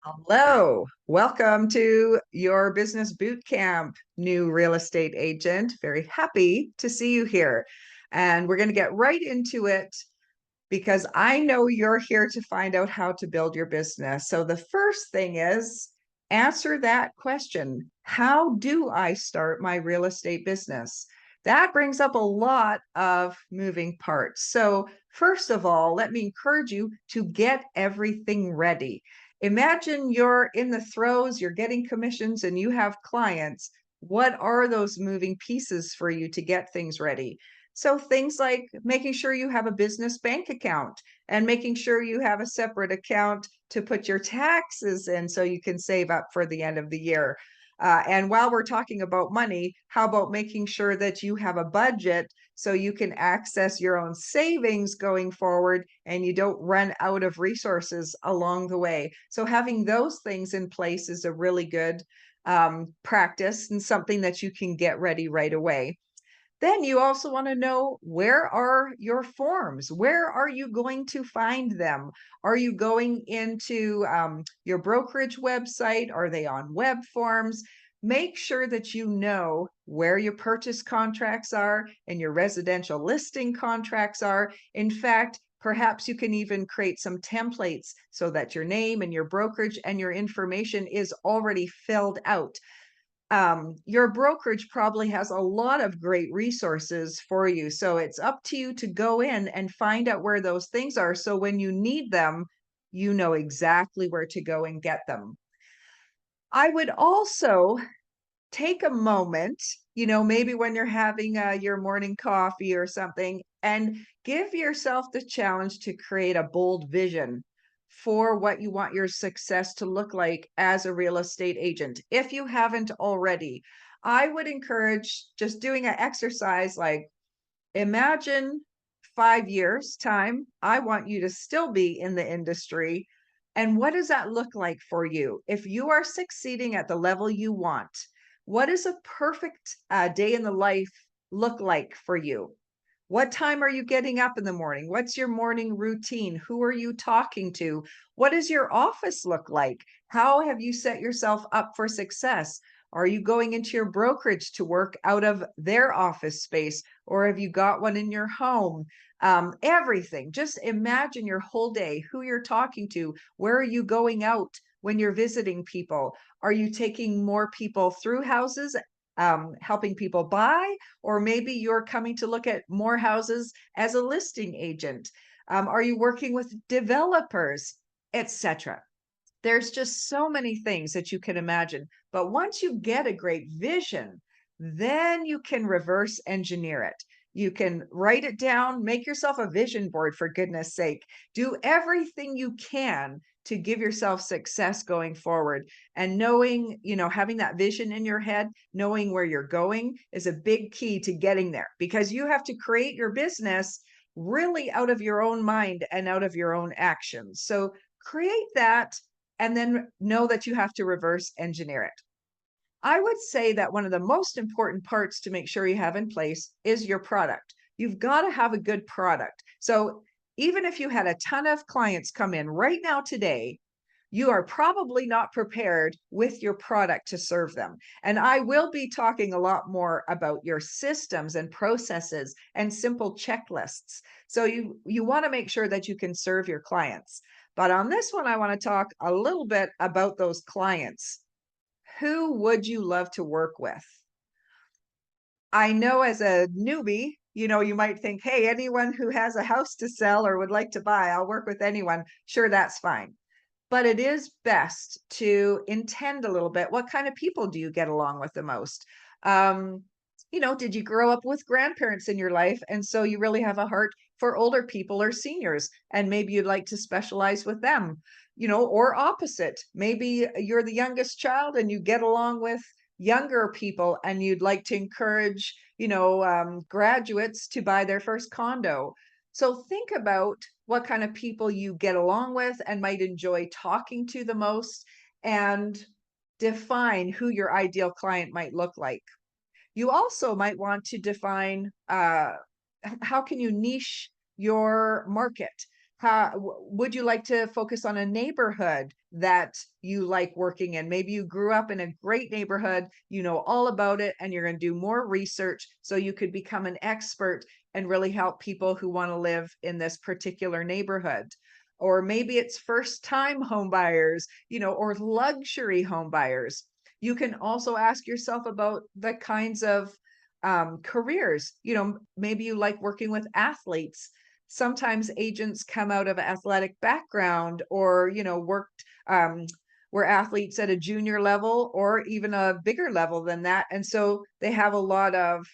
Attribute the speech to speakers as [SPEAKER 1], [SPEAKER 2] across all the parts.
[SPEAKER 1] Hello, welcome to your business boot camp, new real estate agent. Very happy to see you here. And we're going to get right into it because I know you're here to find out how to build your business. So the first thing is answer that question. How do I start my real estate business? That brings up a lot of moving parts. So first of all, let me encourage you to get everything ready. Imagine you're in the throes, you're getting commissions, and you have clients. What are those moving pieces for you to get things ready? So things like making sure you have a business bank account and making sure you have a separate account to put your taxes in so you can save up for the end of the year. And while we're talking about money, how about making sure that you have a budget so you can access your own savings going forward and you don't run out of resources along the way? So having those things in place is a really good practice and something that you can get ready right away. Then you also want to know, where are your forms? Where are you going to find them? Are you going into your brokerage website? Are they on web forms? Make sure that you know where your purchase contracts are and your residential listing contracts are. In fact, perhaps you can even create some templates so that your name and your brokerage and your information is already filled out. Your brokerage probably has a lot of great resources for you. So it's up to you to go in and find out where those things are. So when you need them, you know exactly where to go and get them. I would also take a moment, maybe when you're having your morning coffee or something, and give yourself the challenge to create a bold vision for what you want your success to look like as a real estate agent. If you haven't already, I would encourage just doing an exercise like, imagine 5 years time, I want you to still be in the industry. And what does that look like for you? If you are succeeding at the level you want, what does a perfect day in the life look like for you? What time are you getting up in the morning? What's your morning routine? Who are you talking to? What does your office look like? How have you set yourself up for success? Are you going into your brokerage to work out of their office space, or have you got one in your home? Everything. Just imagine your whole day, who you're talking to, where are you going out when you're visiting people? Are you taking more people through houses, helping people buy? Or maybe you're coming to look at more houses as a listing agent. Are you working with developers, etc.? There's just so many things that you can imagine. But once you get a great vision, then you can reverse engineer it. You can write it down, make yourself a vision board, for goodness sake. Do everything you can to give yourself success going forward. And knowing, having that vision in your head, knowing where you're going is a big key to getting there, because you have to create your business really out of your own mind and out of your own actions. So create that and then know that you have to reverse engineer it. I would say that one of the most important parts to make sure you have in place is your product. You've got to have a good product. So even if you had a ton of clients come in right now today, you are probably not prepared with your product to serve them. And I will be talking a lot more about your systems and processes and simple checklists. So you want to make sure that you can serve your clients. But on this one, I want to talk a little bit about those clients. Who would you love to work with? I know as a newbie, you might think, hey, anyone who has a house to sell or would like to buy, I'll work with anyone. Sure, that's fine. But it is best to intend a little bit. What kind of people do you get along with the most? Did you grow up with grandparents in your life? And so you really have a heart for older people or seniors, and maybe you'd like to specialize with them, or opposite. Maybe you're the youngest child and you get along with younger people and you'd like to encourage, graduates to buy their first condo. So think about what kind of people you get along with and might enjoy talking to the most, and define who your ideal client might look like. You also might want to define how can you niche your market? Would you like to focus on a neighborhood that you like working in? Maybe you grew up in a great neighborhood, you know all about it, and you're going to do more research so you could become an expert and really help people who want to live in this particular neighborhood. Or maybe it's first time home buyers, or luxury home buyers. You can also ask yourself about the kinds of careers. Maybe you like working with athletes. Sometimes agents come out of an athletic background, or worked were athletes at a junior level or even a bigger level than that, and so they have a lot of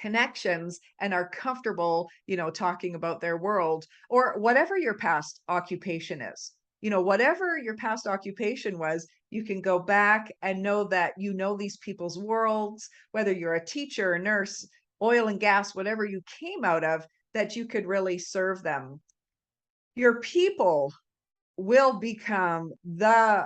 [SPEAKER 1] connections and are comfortable, talking about their world. Or whatever your past occupation is, whatever your past occupation was, you can go back and know that these people's worlds, whether you're a teacher, a nurse, oil and gas, whatever you came out of, that you could really serve them. Your people will become the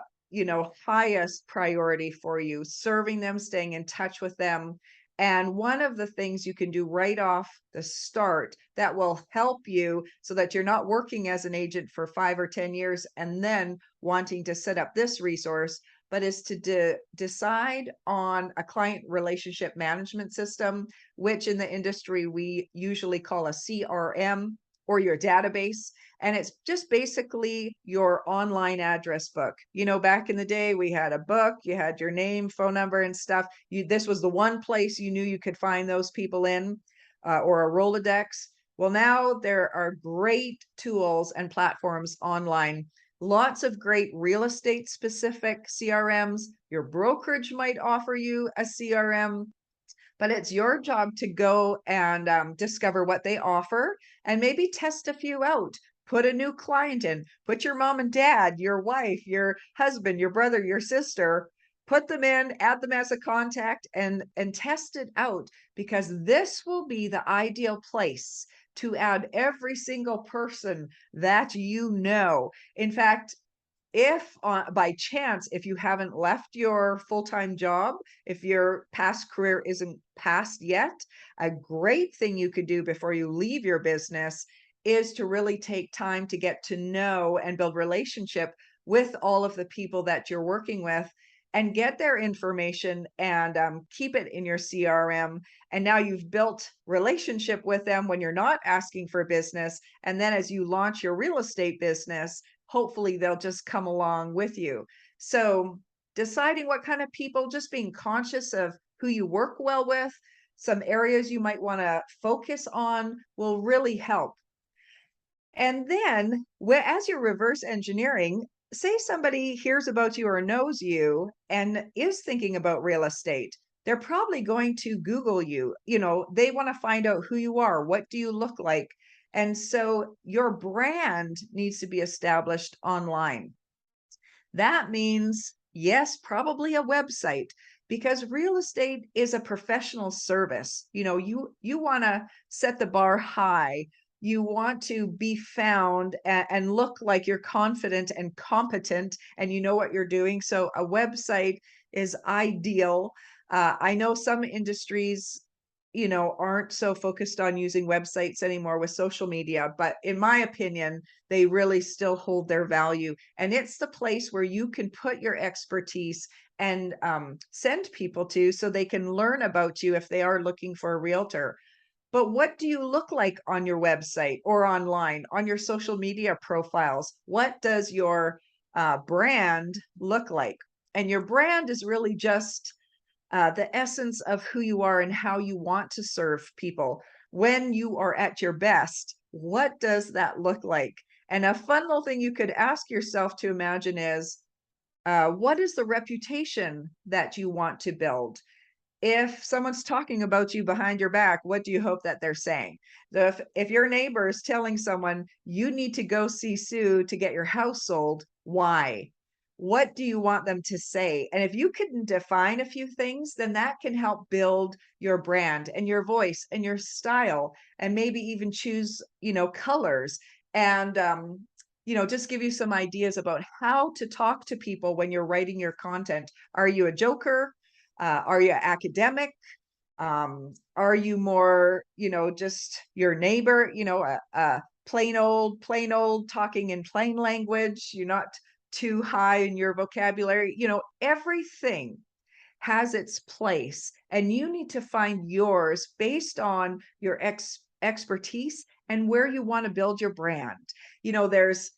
[SPEAKER 1] highest priority for you, serving them, staying in touch with them. And one of the things you can do right off the start that will help you so that you're not working as an agent for 5 or 10 years and then wanting to set up this resource, but is to decide on a client relationship management system, which in the industry we usually call a CRM, or your database. And it's just basically your online address book. Back in the day, we had a book, you had your name, phone number, and stuff. This was the one place you knew you could find those people in, or a Rolodex. Well, now there are great tools and platforms online. Lots of great real estate specific CRMs. Your brokerage might offer you a CRM, but it's your job to go and discover what they offer and maybe test a few out. Put a new client in, put your mom and dad, your wife, your husband, your brother, your sister, put them in, add them as a contact, and test it out, because this will be the ideal place to add every single person that you know. In fact, if by chance, if you haven't left your full-time job, if your past career isn't past yet, a great thing you could do before you leave your business is to really take time to get to know and build relationship with all of the people that you're working with, and get their information and keep it in your CRM. And now you've built relationship with them when you're not asking for business. And then as you launch your real estate business, hopefully they'll just come along with you. So deciding what kind of people, just being conscious of who you work well with, some areas you might want to focus on, will really help. And then as you're reverse engineering, say somebody hears about you or knows you and is thinking about real estate. They're probably going to Google you. They want to find out who you are. What do you look like? And so your brand needs to be established online. That means, yes, probably a website, because real estate is a professional service. You want to set the bar high. You want to be found and look like you're confident and competent and you know what you're doing. So a website is ideal. I know some industries aren't so focused on using websites anymore with social media, but in my opinion, they really still hold their value. And it's the place where you can put your expertise and send people to so they can learn about you if they are looking for a realtor. But what do you look like on your website or online, on your social media profiles? What does your brand look like? And your brand is really just the essence of who you are and how you want to serve people. When you are at your best, what does that look like? And a fun little thing you could ask yourself to imagine is, what is the reputation that you want to build? If someone's talking about you behind your back, what do you hope that they're saying? If your neighbor is telling someone you need to go see Sue to get your house sold, why? What do you want them to say? And if you can define a few things, then that can help build your brand and your voice and your style, and maybe even choose, colors, and just give you some ideas about how to talk to people when you're writing your content. Are you a joker? Are you academic? Are you more, just your neighbor, plain old talking in plain language. You're not too high in your vocabulary. Everything has its place, and you need to find yours based on your expertise and where you want to build your brand. There's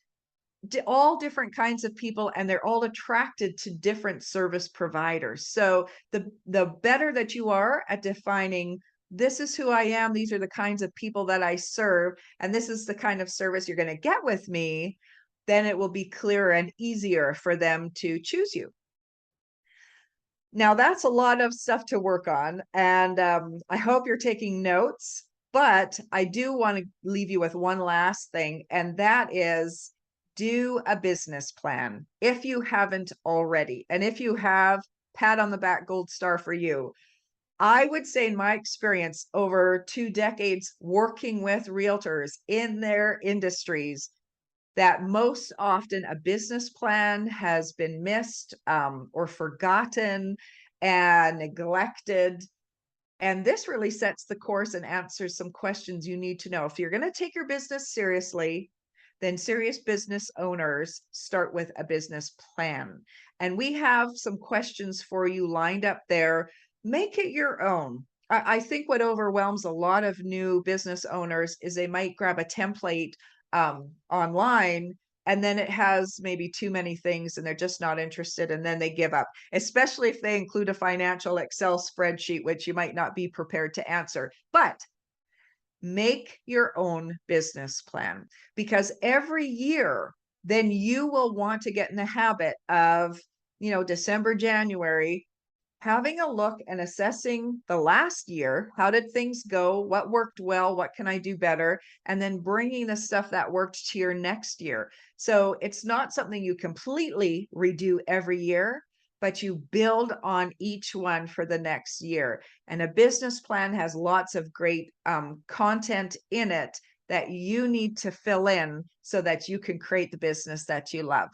[SPEAKER 1] all different kinds of people, and they're all attracted to different service providers. So the better that you are at defining, this is who I am, these are the kinds of people that I serve, and this is the kind of service you're going to get with me, then it will be clearer and easier for them to choose you. Now, that's a lot of stuff to work on, and I hope you're taking notes, but I do want to leave you with one last thing, and that is, do a business plan if you haven't already. And if you have, pat on the back, gold star for you. I would say, in my experience over 2 decades working with realtors in their industries, that most often a business plan has been missed, or forgotten and neglected. And this really sets the course and answers some questions you need to know. If you're going to take your business seriously, then serious business owners start with a business plan. And we have some questions for you lined up there. Make it your own. I think what overwhelms a lot of new business owners is they might grab a template online, and then it has maybe too many things and they're just not interested, and then they give up, especially if they include a financial Excel spreadsheet, which you might not be prepared to answer. But make your own business plan, because every year, then you will want to get in the habit of, December, January, having a look and assessing the last year. How did things go? What worked well? What can I do better? And then bringing the stuff that worked to your next year. So it's not something you completely redo every year, but you build on each one for the next year. And a business plan has lots of great content in it that you need to fill in so that you can create the business that you love.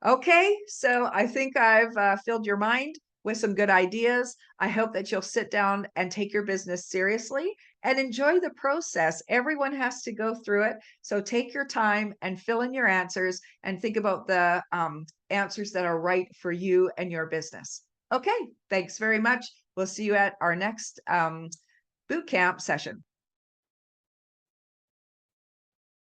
[SPEAKER 1] Okay, so I think I've filled your mind with some good ideas. I hope that you'll sit down and take your business seriously and enjoy the process. Everyone has to go through it. So take your time and fill in your answers and think about the answers that are right for you and your business. Okay, thanks very much. We'll see you at our next boot camp session.